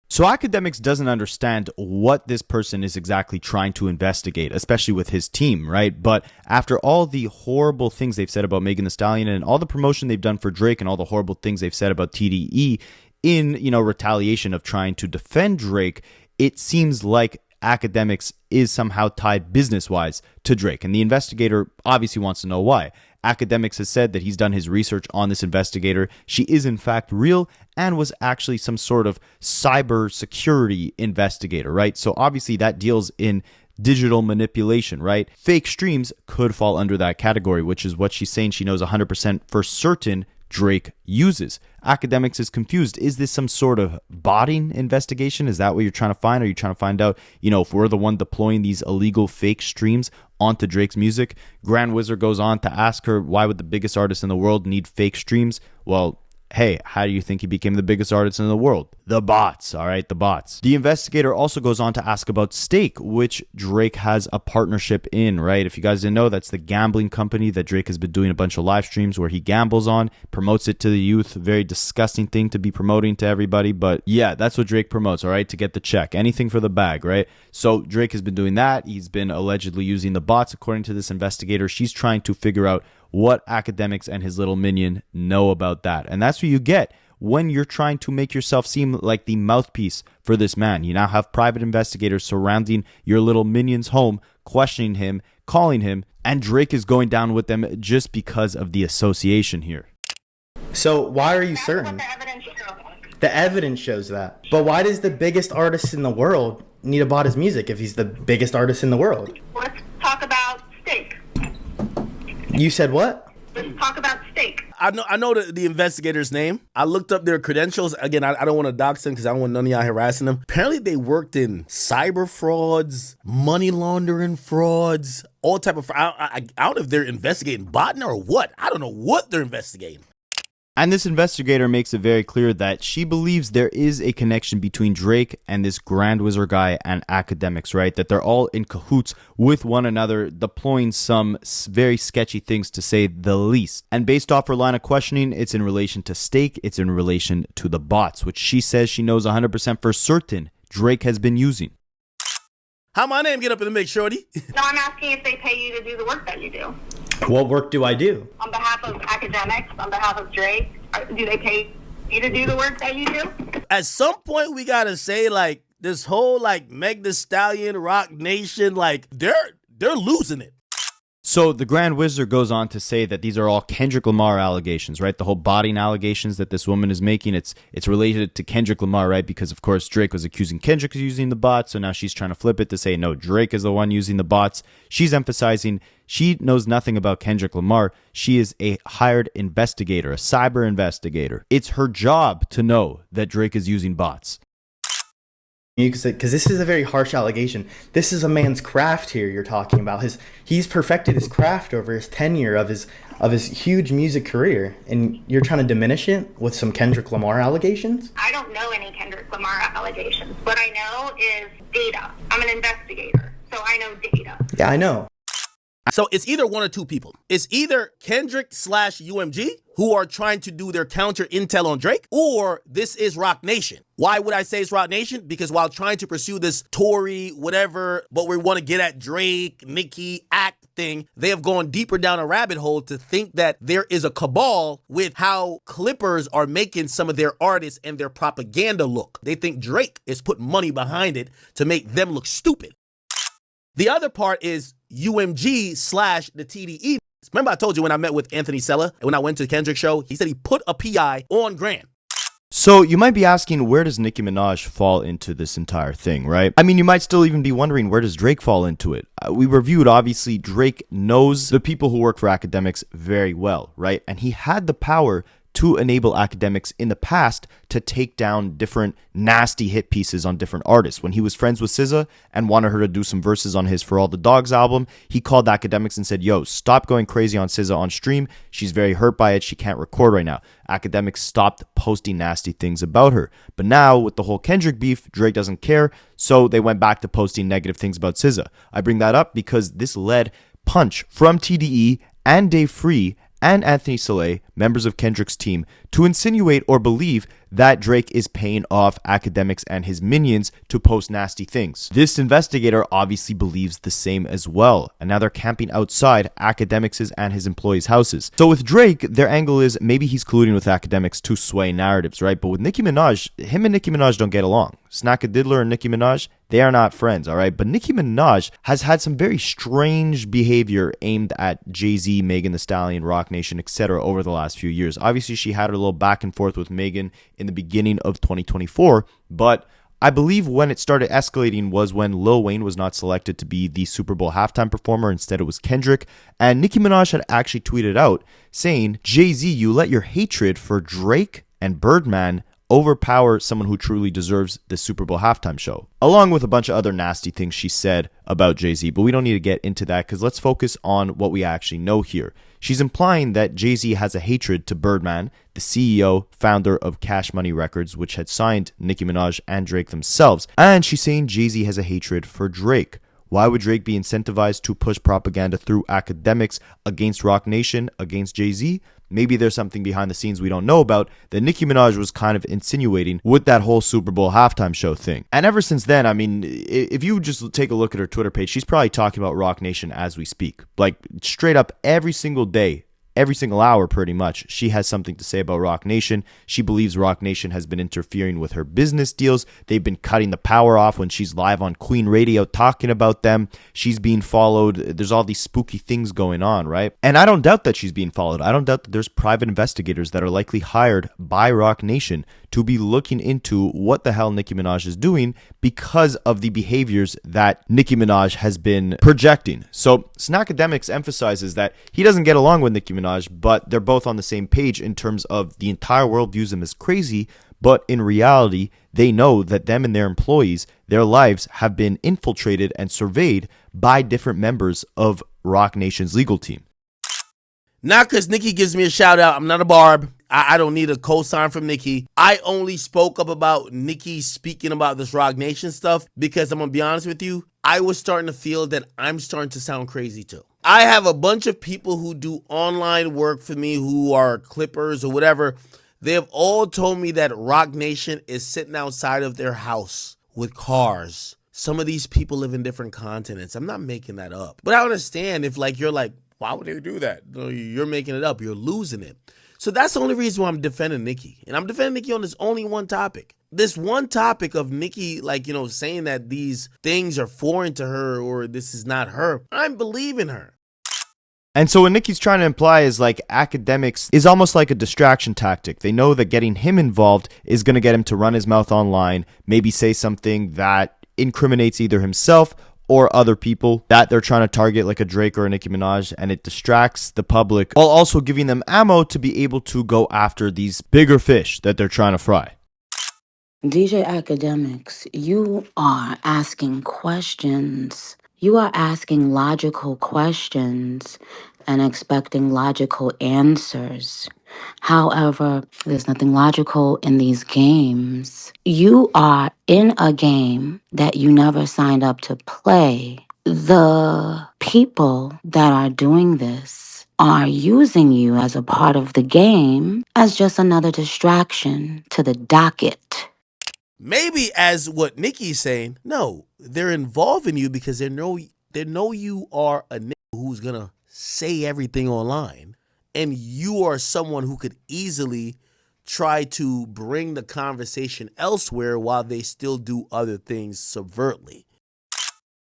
So Akademiks doesn't understand what this person is exactly trying to investigate, especially with his team, right? But after all the horrible things they've said about Megan Thee Stallion and all the promotion they've done for Drake and all the horrible things they've said about TDE in, retaliation of trying to defend Drake, it seems like Akademiks is somehow tied business-wise to Drake. And the investigator obviously wants to know why. Akademiks has said that he's done his research on this investigator. She is in fact real and was actually some sort of cyber security investigator, right? So obviously that deals in digital manipulation, right? Fake streams could fall under that category, which is what she's saying she knows 100% for certain Drake uses. Akademiks is confused. Is this some sort of botting investigation? Is that what you're trying to find? Are you trying to find out, if we're the one deploying these illegal fake streams onto Drake's music? Grand Wizard goes on to ask her, why would the biggest artist in the world need fake streams? Well, hey, how do you think he became the biggest artist in the world? The bots, all right, the bots. The investigator also goes on to ask about Stake, which Drake has a partnership in, right? If you guys didn't know, that's the gambling company that Drake has been doing a bunch of live streams where he gambles on, promotes it to the youth. Very disgusting thing to be promoting to everybody, but yeah, that's what Drake promotes, all right, to get the check. Anything for the bag, right? So Drake has been doing that. He's been allegedly using the bots. According to this investigator, she's trying to figure out what Akademiks and his little minion know about that. And that's what you get when you're trying to make yourself seem like the mouthpiece for this man. You now have private investigators surrounding your little minion's home, questioning him, calling him, and Drake is going down with them just because of the association here. So why are you certain? The evidence shows that. But why does the biggest artist in the world need to bot his music if he's the biggest artist in the world? Let's talk about Stake. You said what? Let's talk about Stake. I know the investigator's name. I looked up their credentials. Again, I don't want to dox them because I don't want none of y'all harassing them. Apparently, they worked in cyber frauds, money laundering frauds, all type of fraud. I don't know if they're investigating botting or what. I don't know what they're investigating. And this investigator makes it very clear that she believes there is a connection between Drake and this Grand Wizard guy and Akademiks, right? That they're all in cahoots with one another, deploying some very sketchy things, to say the least. And based off her line of questioning, it's in relation to Stake, it's in relation to the bots, which she says she knows 100% for certain Drake has been using. How my name get up in the mix, shorty? No, I'm asking if they pay you to do the work that you do. What work do I do? On behalf of Akademiks, on behalf of Drake, do they pay you to do the work that you do? At some point, we gotta say, like, this whole, like, Meg Thee Stallion, Rock Nation, like, they're losing it. So the Grand Wizard goes on to say that these are all Kendrick Lamar allegations, right? The whole botting allegations that this woman is making, it's related to Kendrick Lamar, right? Because, of course, Drake was accusing Kendrick of using the bots, so now she's trying to flip it to say, no, Drake is the one using the bots. She's emphasizing she knows nothing about Kendrick Lamar. She is a hired investigator, a cyber investigator. It's her job to know that Drake is using bots. You could say, because this is a very harsh allegation. This is a man's craft here you're talking about. He's perfected his craft over his tenure of his huge music career, and you're trying to diminish it with some Kendrick Lamar allegations? I don't know any Kendrick Lamar allegations. What I know is data. I'm an investigator, so I know data. Yeah, I know. So it's either one or two people. It's either Kendrick/UMG, who are trying to do their counter intel on Drake, or this is Roc Nation. Why would I say it's Roc Nation? Because while trying to pursue this Tory, whatever, but we want to get at Drake, Nicki, act thing, they have gone deeper down a rabbit hole to think that there is a cabal with how Clippers are making some of their artists and their propaganda look. They think Drake is putting money behind it to make them look stupid. The other part is UMG/the TDE. Remember I told you when I met with Anthony Sella, when I went to the Kendrick show, he said he put a PI on Grant. So you might be asking, where does Nicki Minaj fall into this entire thing, right? I mean, you might still even be wondering, where does Drake fall into it? We reviewed, obviously, Drake knows the people who work for Akademiks very well, right? And he had the power to enable Akademiks in the past to take down different nasty hit pieces on different artists. When he was friends with SZA and wanted her to do some verses on his For All the Dogs album, he called Akademiks and said, yo, stop going crazy on SZA on stream. She's very hurt by it. She can't record right now. Akademiks stopped posting nasty things about her. But now with the whole Kendrick beef, Drake doesn't care. So they went back to posting negative things about SZA. I bring that up because this led Punch from TDE and Dave Free and Anthony Saleh, members of Kendrick's team, to insinuate or believe that Drake is paying off Akademiks and his minions to post nasty things. This investigator obviously believes the same as well, and now they're camping outside Akademiks' and his employees' houses. So with Drake, their angle is maybe he's colluding with Akademiks to sway narratives, right? But with Nicki Minaj, him and Nicki Minaj don't get along. Snackadiddler and Nicki Minaj, they are not friends, all right? But Nicki Minaj has had some very strange behavior aimed at Jay-Z, Megan Thee Stallion, Roc Nation, etc. over the last few years. Obviously, she had a little back and forth with Megan in the beginning of 2024, but I believe when it started escalating was when Lil Wayne was not selected to be the Super Bowl halftime performer. Instead, it was Kendrick. And Nicki Minaj had actually tweeted out saying, Jay-Z, you let your hatred for Drake and Birdman overpower someone who truly deserves the Super Bowl halftime show, along with a bunch of other nasty things she said about Jay-Z. But we don't need to get into that because let's focus on what we actually know here. She's implying that Jay-Z has a hatred to Birdman, the CEO, founder of Cash Money Records, which had signed Nicki Minaj and Drake themselves. And she's saying Jay-Z has a hatred for Drake. Why would Drake be incentivized to push propaganda through Akademiks against Roc Nation, against Jay-Z? Maybe there's something behind the scenes we don't know about that Nicki Minaj was kind of insinuating with that whole Super Bowl halftime show thing. And ever since then, I mean, if you just take a look at her Twitter page, she's probably talking about Roc Nation as we speak. Like, straight up every single day, every single hour pretty much, she has something to say about Roc Nation. She believes Roc Nation has been interfering with her business deals. They've been cutting the power off when she's live on Queen Radio talking about them. She's being followed. There's all these spooky things going on, right? And I don't doubt that she's being followed. I don't doubt that there's private investigators that are likely hired by Roc Nation to be looking into what the hell Nicki Minaj is doing because of the behaviors that Nicki Minaj has been projecting. So Snackademics emphasizes that he doesn't get along with Nicki Minaj, but they're both on the same page in terms of the entire world views him as crazy, but in reality, they know that them and their employees, their lives have been infiltrated and surveyed by different members of Roc Nation's legal team. Not because Nicki gives me a shout out. I'm not a barb. I don't need a cosign from Nicki. I only spoke up about Nicki speaking about this Roc Nation stuff because I'm going to be honest with you, I was starting to feel that I'm starting to sound crazy too. I have a bunch of people who do online work for me who are Clippers or whatever. They have all told me that Roc Nation is sitting outside of their house with cars. Some of these people live in different continents. I'm not making that up. But I understand if you're like, why would they do that? You're making it up. You're losing it. So that's the only reason why I'm defending Nicki. And I'm defending Nicki on this only one topic. This one topic of Nicki, saying that these things are foreign to her or this is not her. I'm believing her. And so what Nicki's trying to imply is Akademiks is almost like a distraction tactic. They know that getting him involved is going to get him to run his mouth online, maybe say something that incriminates either himself or other people that they're trying to target, like a Drake or a Nicki Minaj, and it distracts the public while also giving them ammo to be able to go after these bigger fish that they're trying to fry. DJ Academics, you are asking questions. You are asking logical questions and expecting logical answers. However, there's nothing logical in these games. You are in a game that you never signed up to play. The people that are doing this are using you as a part of the game as just another distraction to the docket. Maybe as what Nicki's saying, no, they're involving you because they know you are a nigga who's gonna say everything online, and you are someone who could easily try to bring the conversation elsewhere while they still do other things subvertly.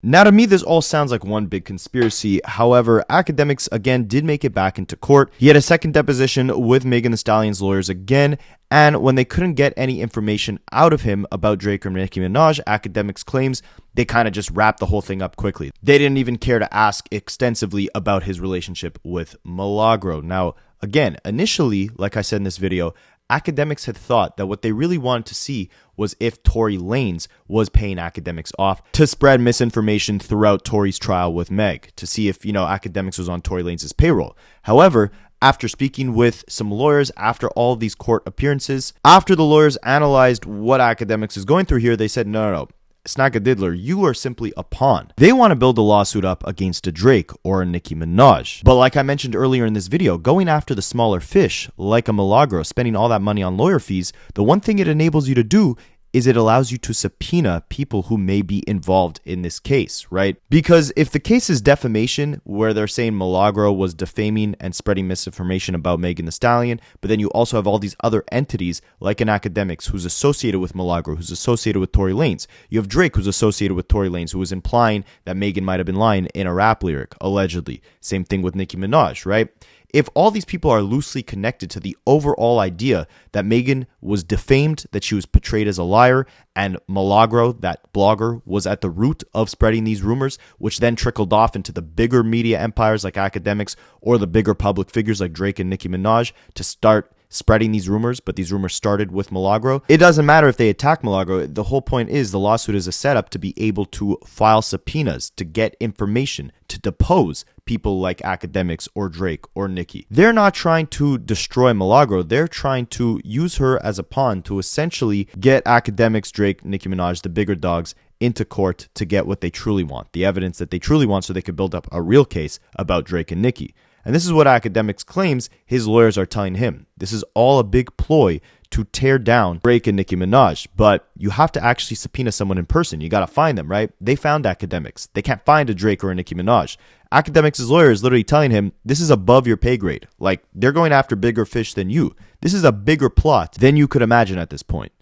Now, to me, this all sounds like one big conspiracy. However, Akademiks again did make it back into court. He had a second deposition with Megan Thee Stallion's lawyers again, and when they couldn't get any information out of him about Drake or Nicki Minaj, Akademiks claims they kind of just wrapped the whole thing up quickly. They didn't even care to ask extensively about his relationship with Milagro. Now, again, initially, like I said in this video, Akademiks had thought that what they really wanted to see was if Tory Lanez was paying Akademiks off to spread misinformation throughout Tory's trial with Meg, to see if, Akademiks was on Tory Lanez's payroll. However, after speaking with some lawyers after all of these court appearances, after the lawyers analyzed what Akademiks is going through here, they said, no. Snackadiddler, you are simply a pawn. They want to build a lawsuit up against a Drake or a Nicki Minaj. But like I mentioned earlier in this video, going after the smaller fish, like a Milagro, spending all that money on lawyer fees, the one thing it enables you to do is it allows you to subpoena people who may be involved in this case, right? Because if the case is defamation, where they're saying Milagro was defaming and spreading misinformation about Megan Thee Stallion, but then you also have all these other entities like an Akademiks who's associated with Milagro, who's associated with Tory Lanez. You have Drake who's associated with Tory Lanez, who was implying that Megan might have been lying in a rap lyric, allegedly. Same thing with Nicki Minaj, right? If all these people are loosely connected to the overall idea that Megan was defamed, that she was portrayed as a liar, and Milagro, that blogger, was at the root of spreading these rumors, which then trickled off into the bigger media empires like Akademiks or the bigger public figures like Drake and Nicki Minaj to start spreading these rumors, but these rumors started with Milagro. It doesn't matter if they attack Milagro. The whole point is the lawsuit is a setup to be able to file subpoenas, to get information, to depose people like Akademiks or Drake or Nicki. They're not trying to destroy Milagro. They're trying to use her as a pawn to essentially get Akademiks, Drake, Nicki Minaj, the bigger dogs, into court to get what they truly want, the evidence that they truly want, so they could build up a real case about Drake and Nicki. And this is what Akademiks claims his lawyers are telling him. This is all a big ploy to tear down Drake and Nicki Minaj. But you have to actually subpoena someone in person. You got to find them, right? They found Akademiks. They can't find a Drake or a Nicki Minaj. Akademiks' lawyer is literally telling him, this is above your pay grade. Like, they're going after bigger fish than you. This is a bigger plot than you could imagine at this point.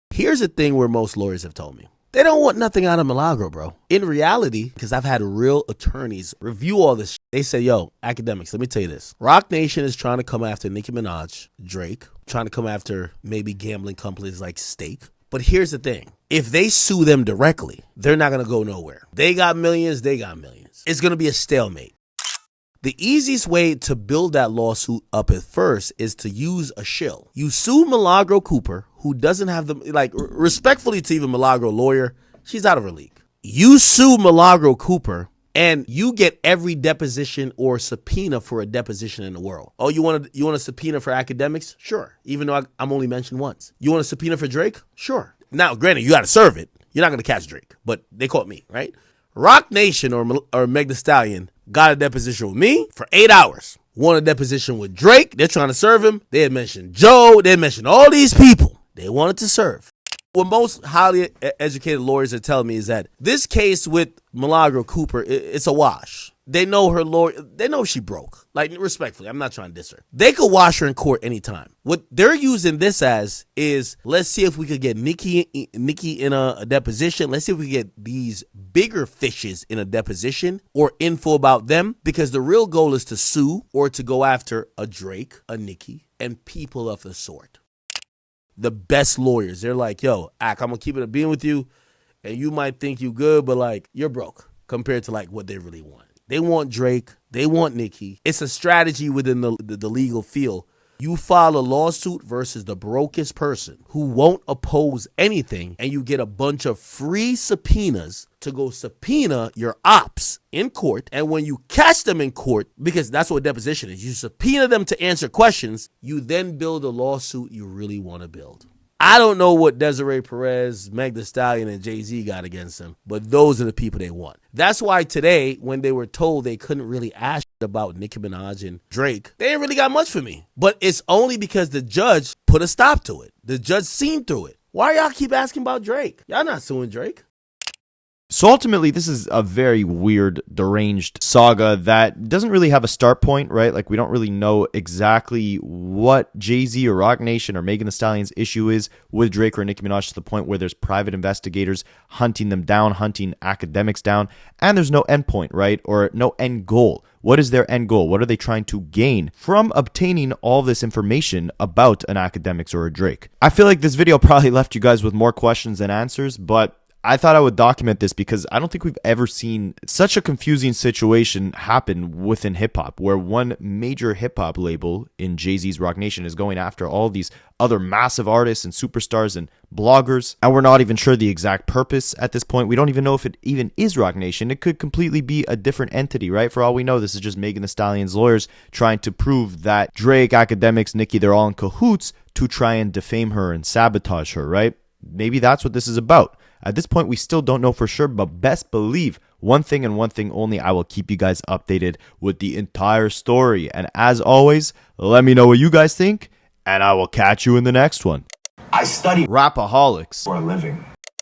Here's the thing where most lawyers have told me. They don't want nothing out of Milagro, bro. In reality, because I've had real attorneys review all this shit, they say, yo, Akademiks, let me tell you this. Roc Nation is trying to come after Nicki Minaj, Drake, trying to come after maybe gambling companies like Stake. But here's the thing. If they sue them directly, they're not going to go nowhere. They got millions, they got millions. It's going to be a stalemate. The easiest way to build that lawsuit up at first is to use a shill. You sue Milagro Cooper, who doesn't have the, respectfully to even Milagro lawyer, she's out of her league. You sue Milagro Cooper and you get every deposition or subpoena for a deposition in the world. Oh, you want a subpoena for Akademiks? Sure. Even though I'm only mentioned once. You want a subpoena for Drake? Sure. Now, granted, you got to serve it. You're not going to catch Drake, but they caught me, right? Roc Nation or Meg Thee Stallion got a deposition with me for 8 hours. Want a deposition with Drake. They're trying to serve him. They had mentioned Joe. They had mentioned all these people they wanted to serve. What most highly educated lawyers are telling me is that this case with Milagro Cooper, it's a wash. They know her lawyer. They know she broke. Like, respectfully, I'm not trying to diss her. They could wash her in court anytime. What they're using this as is, let's see if we could get Nicki in a deposition. Let's see if we could get these bigger fishes in a deposition or info about them. Because the real goal is to sue or to go after a Drake, a Nicki, and people of the sort. The best lawyers. They're like, yo, I'm going to keep it a being with you. And you might think you good, but like, you're broke compared to like what they really want. They want Drake. They want Nicki. It's a strategy within the legal field You file a lawsuit versus the brokest person who won't oppose anything, and you get a bunch of free subpoenas to go subpoena your ops in court. And when you catch them in court, because that's what deposition is, you subpoena them to answer questions, you then build a lawsuit you really want to build. I don't know what Desiree Perez, Meg Thee Stallion, and Jay-Z got against them, but those are the people they want. That's why today, when they were told they couldn't really ask about Nicki Minaj and Drake, they ain't really got much for me. But it's only because the judge put a stop to it. The judge seen through it. Why y'all keep asking about Drake? Y'all not suing Drake. So ultimately, this is a very weird, deranged saga that doesn't really have a start point, right? Like, we don't really know exactly what Jay-Z or Roc Nation or Megan Thee Stallion's issue is with Drake or Nicki Minaj, to the point where there's private investigators hunting them down, hunting Akademiks down, and there's no end point, right? Or no end goal. What is their end goal? What are they trying to gain from obtaining all this information about an Akademiks or a Drake? I feel like this video probably left you guys with more questions than answers, but I thought I would document this because I don't think we've ever seen such a confusing situation happen within hip-hop, where one major hip-hop label in Jay-Z's Roc Nation is going after all these other massive artists and superstars and bloggers, and we're not even sure the exact purpose at this point. We don't even know if it even is Roc Nation. It could completely be a different entity, right? For all we know, this is just Megan Thee Stallion's lawyers trying to prove that Drake, Akademiks, Nicki, they're all in cahoots to try and defame her and sabotage her, right? Maybe that's what this is about. At this point, we still don't know for sure, but best believe one thing and one thing only, I will keep you guys updated with the entire story. And as always, let me know what you guys think, and I will catch you in the next one. I study Rapaholics for a living.